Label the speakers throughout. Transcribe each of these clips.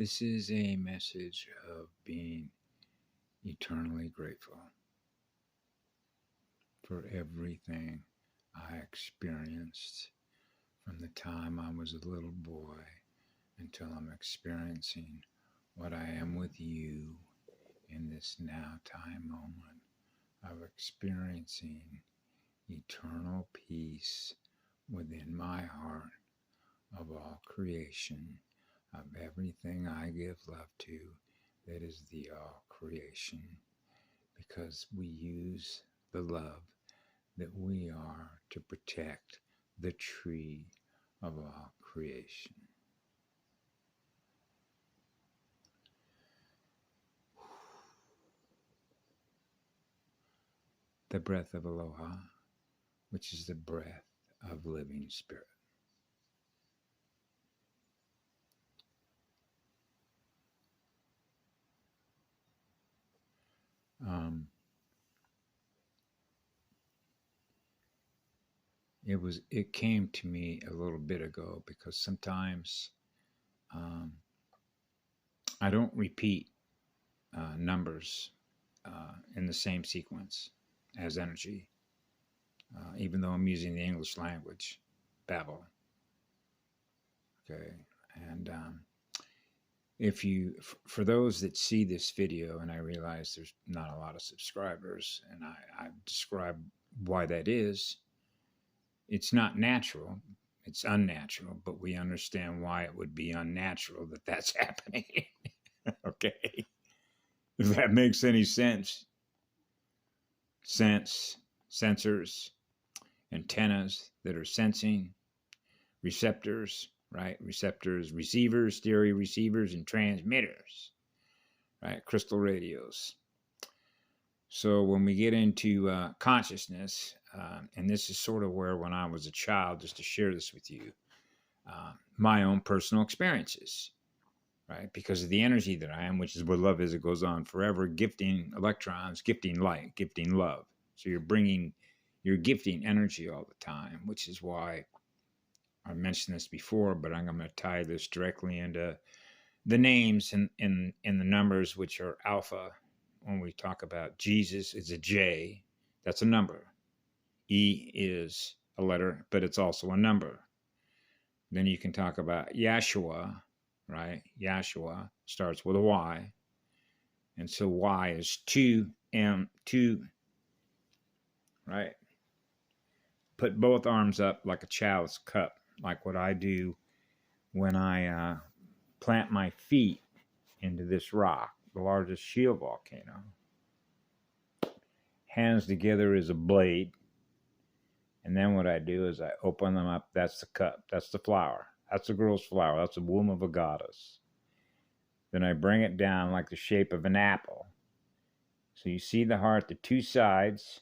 Speaker 1: This is a message of being eternally grateful for everything I experienced from the time I was a little boy until I'm experiencing what I am with you in this now time moment of experiencing eternal peace within my heart of all creation, of everything I give love to, that is the all creation, because we use the love that we are to protect the tree of all creation. The breath of aloha, which is the breath of living spirit. It came to me a little bit ago because sometimes I don't repeat numbers in the same sequence as energy, even though I'm using the English language, Babel. Okay, and for those that see this video, and I realize there's not a lot of subscribers, and I describe why that is. It's not natural. It's unnatural, but we understand why it would be unnatural that that's happening. Okay. If that makes any sense. Sensors, antennas that are sensing, receptors, right? Receptors, receivers, stereo receivers, and transmitters, right? Crystal radios. So when we get into consciousness, and this is sort of where when I was a child, just to share this with you, my own personal experiences, right? Because of the energy that I am, which is what love is, it goes on forever, gifting electrons, gifting light, gifting love. So you're gifting energy all the time, which is why I mentioned this before, but I'm going to tie this directly into the names in the numbers, which are alpha. When we talk about Jesus, it's a J. That's a number. E is a letter, but it's also a number. Then you can talk about Yahshua, right? Yahshua starts with a Y. And so Y is 2M2, right? Put both arms up like a chalice cup, like what I do when I plant my feet into this rock, the largest shield volcano. Hands together is a blade. And then what I do is I open them up. That's the cup. That's the flower. That's the girl's flower. That's the womb of a goddess. Then I bring it down like the shape of an apple. So you see the heart, the two sides,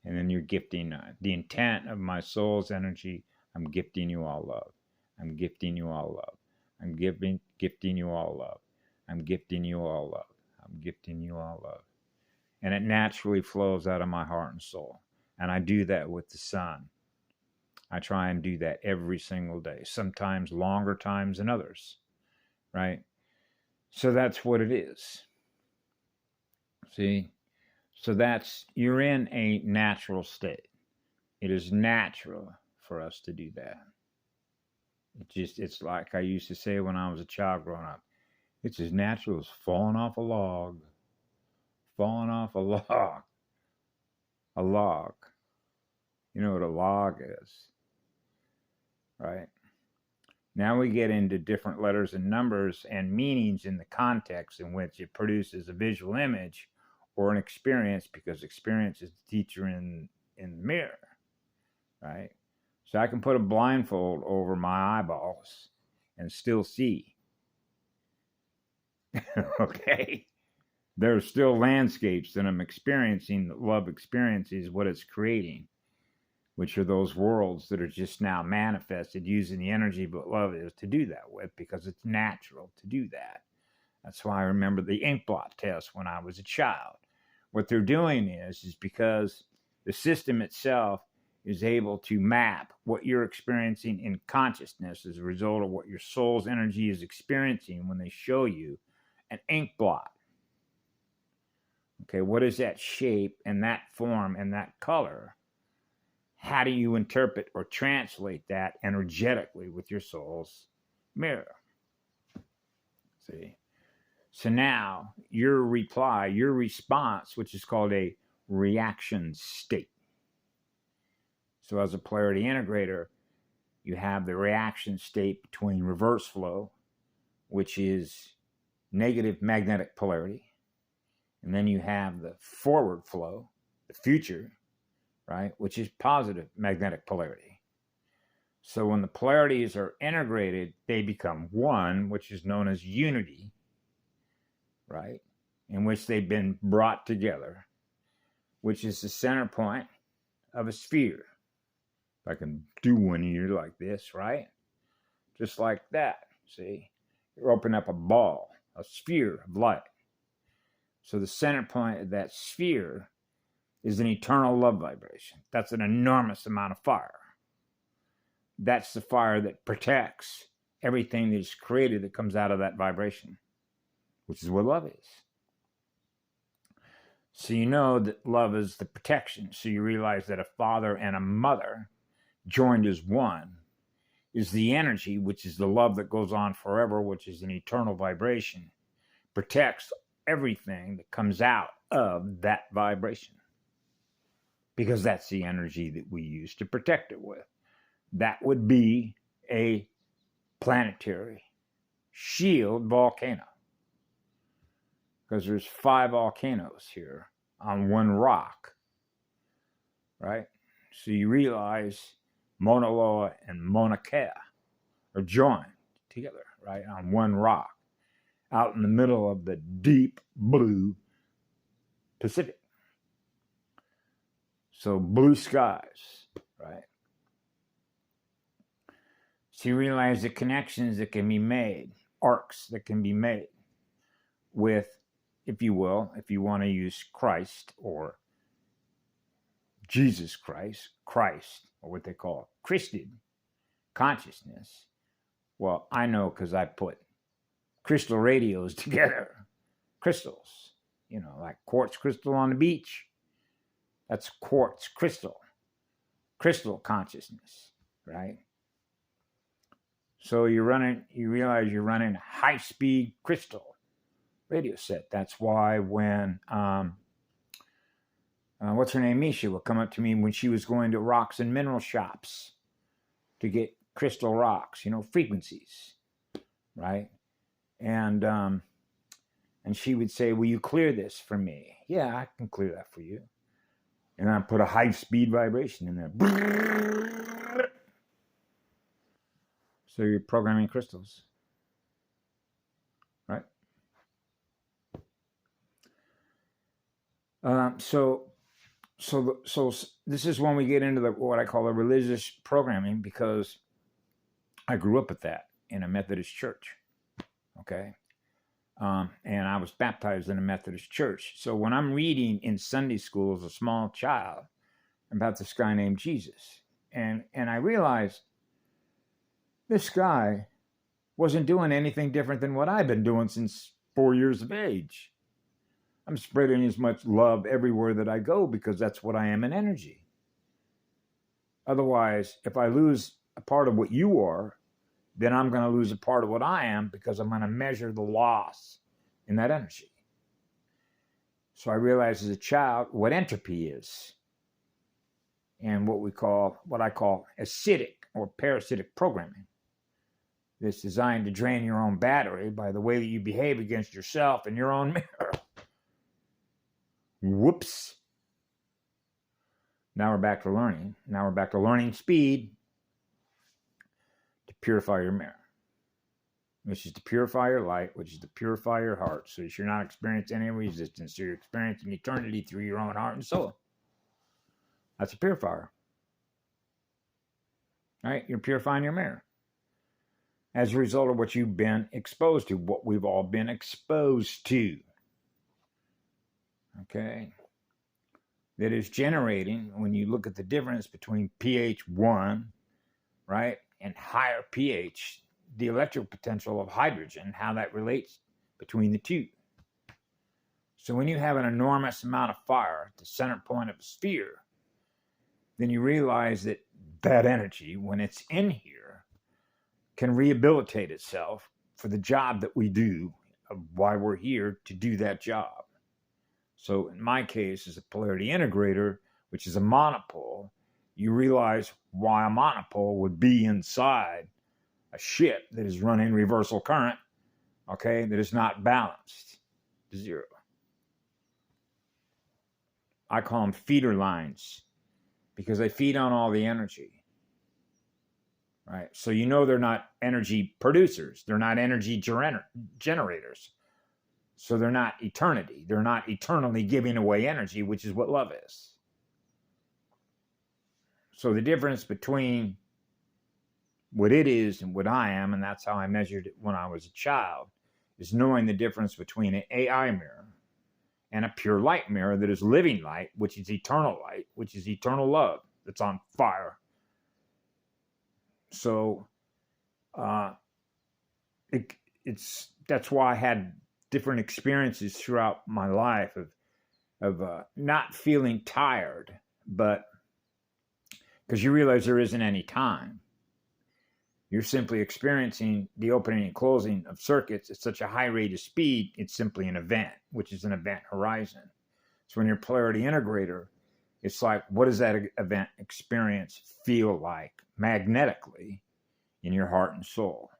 Speaker 1: and then you're gifting the intent of my soul's energy. I'm gifting you all love. I'm gifting you all love. I'm gifting you all love. I'm gifting you all love. I'm gifting you all love. And it naturally flows out of my heart and soul. And I do that with the sun. I try and do that every single day, sometimes longer times than others, right? So that's what it is. See? So you're in a natural state. It is natural for us to do that. It's like I used to say when I was a child growing up. It's as natural as falling off a log. Falling off a log. A log. You know what a log is, right? Now we get into different letters and numbers and meanings in the context in which it produces a visual image or an experience, because experience is the teacher in the mirror, right? So I can put a blindfold over my eyeballs and still see. Okay? There are still landscapes that I'm experiencing. That love experiences what it's creating, which are those worlds that are just now manifested using the energy but love is to do that with, because it's natural to do that. That's why I remember the ink blot test when I was a child. What they're doing is because the system itself is able to map what you're experiencing in consciousness as a result of what your soul's energy is experiencing when they show you an ink blot. Okay, what is that shape and that form and that color? How do you interpret or translate that energetically with your soul's mirror? See? So now your reply, your response, which is called a reaction state. So as a polarity integrator, you have the reaction state between reverse flow, which is negative magnetic polarity. And then you have the forward flow, the future, right, which is positive magnetic polarity. So when the polarities are integrated, they become one, which is known as unity, right, in which they've been brought together, which is the center point of a sphere. If I can do one here like this, right? Just like that, see? You're opening up a ball, a sphere of light. So the center point of that sphere is an eternal love vibration. That's an enormous amount of fire. That's the fire that protects everything that is created that comes out of that vibration, which is what love is. So you know that love is the protection. So you realize that a father and a mother joined as one is the energy, which is the love that goes on forever, which is an eternal vibration, protects everything that comes out of that vibration. Because that's the energy that we use to protect it with. That would be a planetary shield volcano. Because there's 5 volcanoes here on one rock, right? So you realize Mauna Loa and Mauna Kea are joined together, right, on one rock, out in the middle of the deep blue Pacific. So blue skies, right? So you realize the connections that can be made, arcs that can be made with, if you will, if you want to use Christ or Jesus Christ, or what they call Christed consciousness. Well, I know because I put crystal radios together, crystals, like quartz crystal on the beach. That's quartz crystal consciousness, right? So you realize you're running a high-speed crystal radio set. That's why when, what's her name, Misha, would come up to me when she was going to rocks and mineral shops to get crystal rocks, frequencies, right? And she would say, will you clear this for me? Yeah, I can clear that for you. And I put a high-speed vibration in there. So you're programming crystals, right? So this is when we get into what I call the religious programming, because I grew up with that in a Methodist church, okay? And I was baptized in a Methodist church. So when I'm reading in Sunday school as a small child about this guy named Jesus, and I realized this guy wasn't doing anything different than what I've been doing since 4 years of age. I'm spreading as much love everywhere that I go because that's what I am in energy. Otherwise, if I lose a part of what you are, then I'm going to lose a part of what I am because I'm going to measure the loss in that energy. So I realized as a child what entropy is and what I call acidic or parasitic programming. That's designed to drain your own battery by the way that you behave against yourself in your own mirror. Whoops. Now we're back to learning. Now we're back to learning speed to purify your mirror, which is to purify your light, which is to purify your heart, so that you're not experiencing any resistance. So you're experiencing eternity through your own heart and soul. That's a purifier. All right? You're purifying your mirror as a result of what you've been exposed to, what we've all been exposed to. Okay? that is generating, when you look at the difference between pH 1, right, and higher pH, the electrical potential of hydrogen, how that relates between the two. So when you have an enormous amount of fire at the center point of a sphere, then you realize that that energy, when it's in here, can rehabilitate itself for the job that we do, of why we're here to do that job. So in my case, as a polarity integrator, which is a monopole, you realize why a monopole would be inside a ship that is running reversal current, okay, that is not balanced to zero. I call them feeder lines because they feed on all the energy, right? So you know they're not energy producers. They're not energy generators. So they're not eternity. They're not eternally giving away energy, which is what love is. So the difference between what it is and what I am, and that's how I measured it when I was a child, is knowing the difference between an AI mirror and a pure light mirror that is living light, which is eternal light, which is eternal love that's on fire. So that's why I had different experiences throughout my life of not feeling tired, but because you realize there isn't any time. You're simply experiencing the opening and closing of circuits at such a high rate of speed, it's simply an event, which is an event horizon. So when you're a polarity integrator, it's like, what does that event experience feel like magnetically in your heart and soul?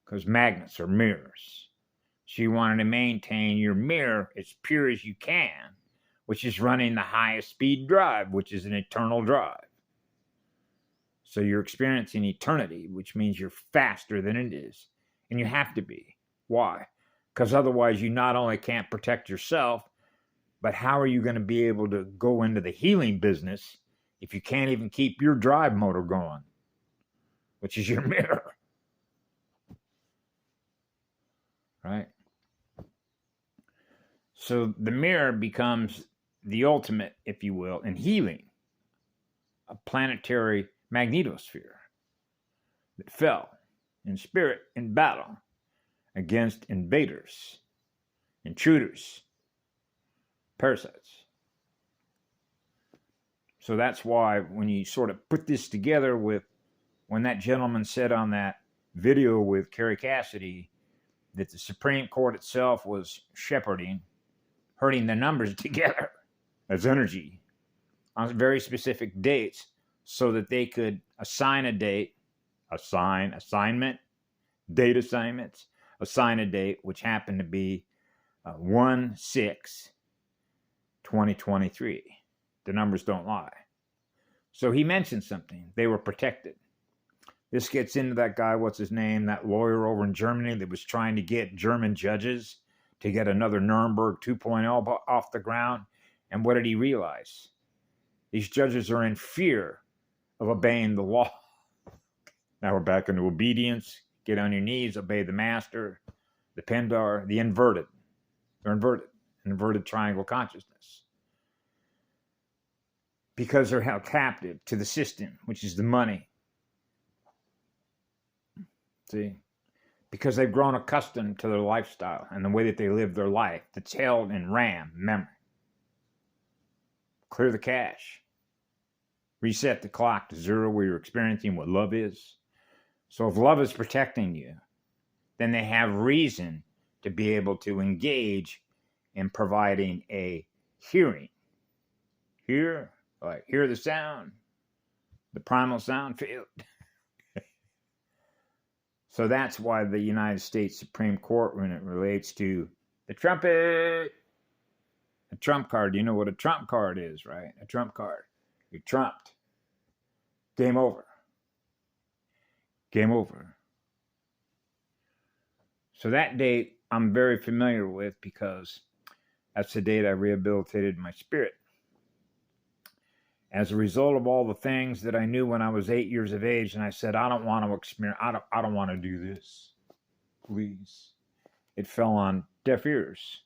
Speaker 1: Because magnets are mirrors. So you want to maintain your mirror as pure as you can, which is running the highest speed drive, which is an eternal drive. So you're experiencing eternity, which means you're faster than it is. And you have to be. Why? Because otherwise you not only can't protect yourself, but how are you going to be able to go into the healing business if you can't even keep your drive motor going, which is your mirror? Right? So the mirror becomes the ultimate, if you will, in healing, a planetary magnetosphere that fell in spirit in battle against invaders, intruders, parasites. So that's why when you sort of put this together with when that gentleman said on that video with Kerry Cassidy that the Supreme Court itself was herding the numbers together as energy on very specific dates so that they could assign a date, assign assignments, assign a date, which happened to be 1/6/2023. The numbers don't lie. So he mentioned something. They were protected. This gets into that guy, what's his name, that lawyer over in Germany that was trying to get German judges to get another Nuremberg 2.0 off the ground. And what did he realize? These judges are in fear of obeying the law. Now we're back into obedience. Get on your knees, obey the master, the Pendar, the inverted. They're inverted, an inverted triangle consciousness. Because they're held captive to the system, which is the money. See? Because they've grown accustomed to their lifestyle and the way that they live their life that's held in RAM, memory. Clear the cache. Reset the clock to zero where you're experiencing what love is. So if love is protecting you, then they have reason to be able to engage in providing a hearing. Hear the sound, the primal sound field. So that's why the United States Supreme Court, when it relates to the trumpet, a trump card, you know what a trump card is, right? A trump card. You're trumped. Game over. Game over. So that date I'm very familiar with because that's the date I rehabilitated my spirit. As a result of all the things that I knew when I was 8 years of age, and I said, I don't want to experience, I don't want to do this. Please. It fell on deaf ears.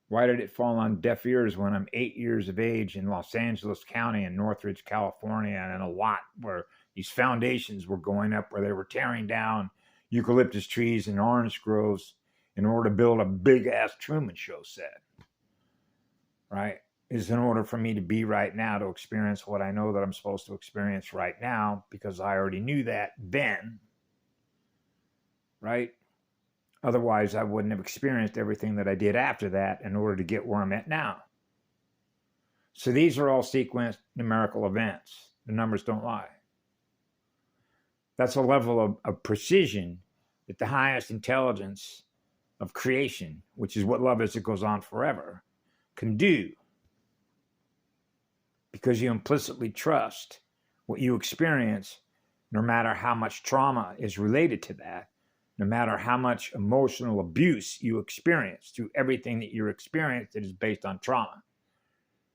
Speaker 1: Why did it fall on deaf ears when I'm 8 years of age in Los Angeles County in Northridge, California, and a lot where these foundations were going up, where they were tearing down eucalyptus trees and orange groves in order to build a big-ass Truman Show set, right? Is in order for me to be right now, to experience what I know that I'm supposed to experience right now, because I already knew that then, right? Otherwise, I wouldn't have experienced everything that I did after that in order to get where I'm at now. So these are all sequenced numerical events. The numbers don't lie. That's a level of precision that the highest intelligence of creation, which is what love is that goes on forever, can do. Because you implicitly trust what you experience, no matter how much trauma is related to that, no matter how much emotional abuse you experience through everything that you're experiencing that is based on trauma,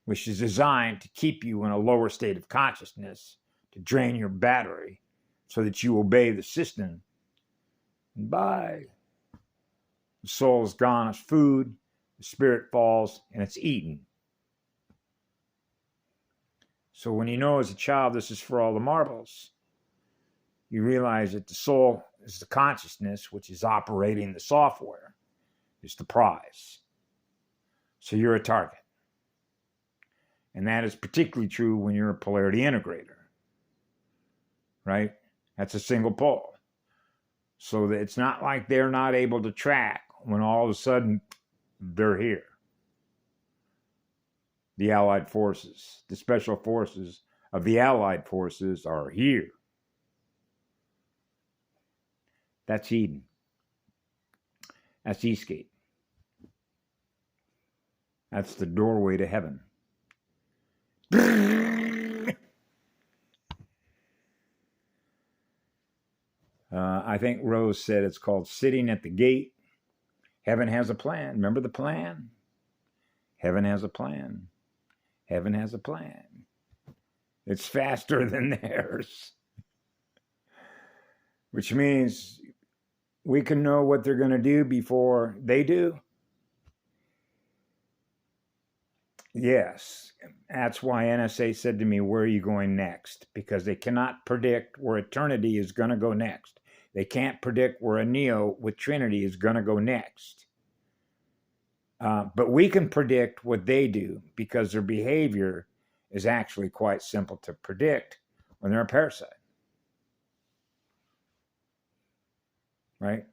Speaker 1: which is designed to keep you in a lower state of consciousness, to drain your battery so that you obey the system. And bye. The soul is gone as food, the spirit falls, and it's eaten. So when you know as a child this is for all the marbles, you realize that the soul is the consciousness which is operating the software. It's the prize. So you're a target. And that is particularly true when you're a polarity integrator, right? That's a single pole. So that it's not like they're not able to track when all of a sudden they're here. The Allied forces, the special forces of the Allied forces are here. That's Eden. That's Eastgate. That's the doorway to heaven. I think Rose said it's called Sitting at the Gate. Heaven has a plan. Remember the plan? Heaven has a plan. Heaven has a plan. It's faster than theirs. Which means we can know what they're going to do before they do. Yes, that's why NSA said to me, where are you going next? Because they cannot predict where eternity is going to go next. They can't predict where a Neo with Trinity is going to go next. But we can predict what they do because their behavior is actually quite simple to predict when they're a parasite. Right?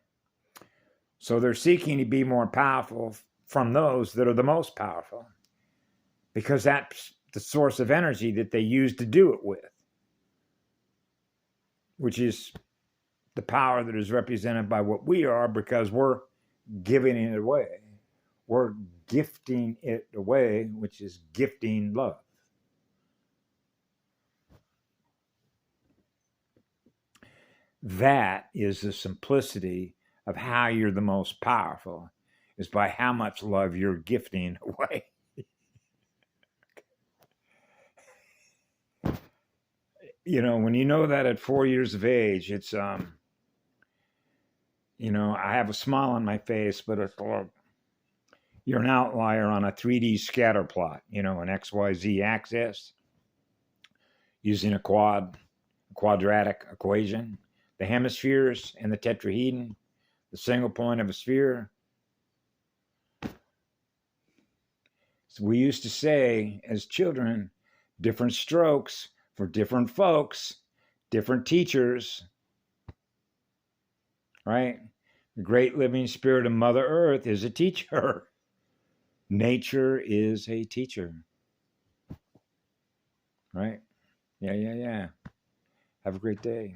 Speaker 1: So they're seeking to be more powerful from those that are the most powerful, because that's the source of energy that they use to do it with, which is the power that is represented by what we are, because we're giving it away. We're gifting it away, which is gifting love. That is the simplicity of how you're the most powerful, is by how much love you're gifting away. You know, when you know that at 4 years of age, it's, you know, I have a smile on my face, but it's like you're an outlier on a 3D scatter plot, you know, an XYZ axis, using a quadratic equation, the hemispheres and the tetrahedron, the single point of a sphere. So we used to say as children, different strokes for different folks, different teachers, right? The great living spirit of Mother Earth is a teacher. Nature is a teacher, right? Yeah. Have a great day.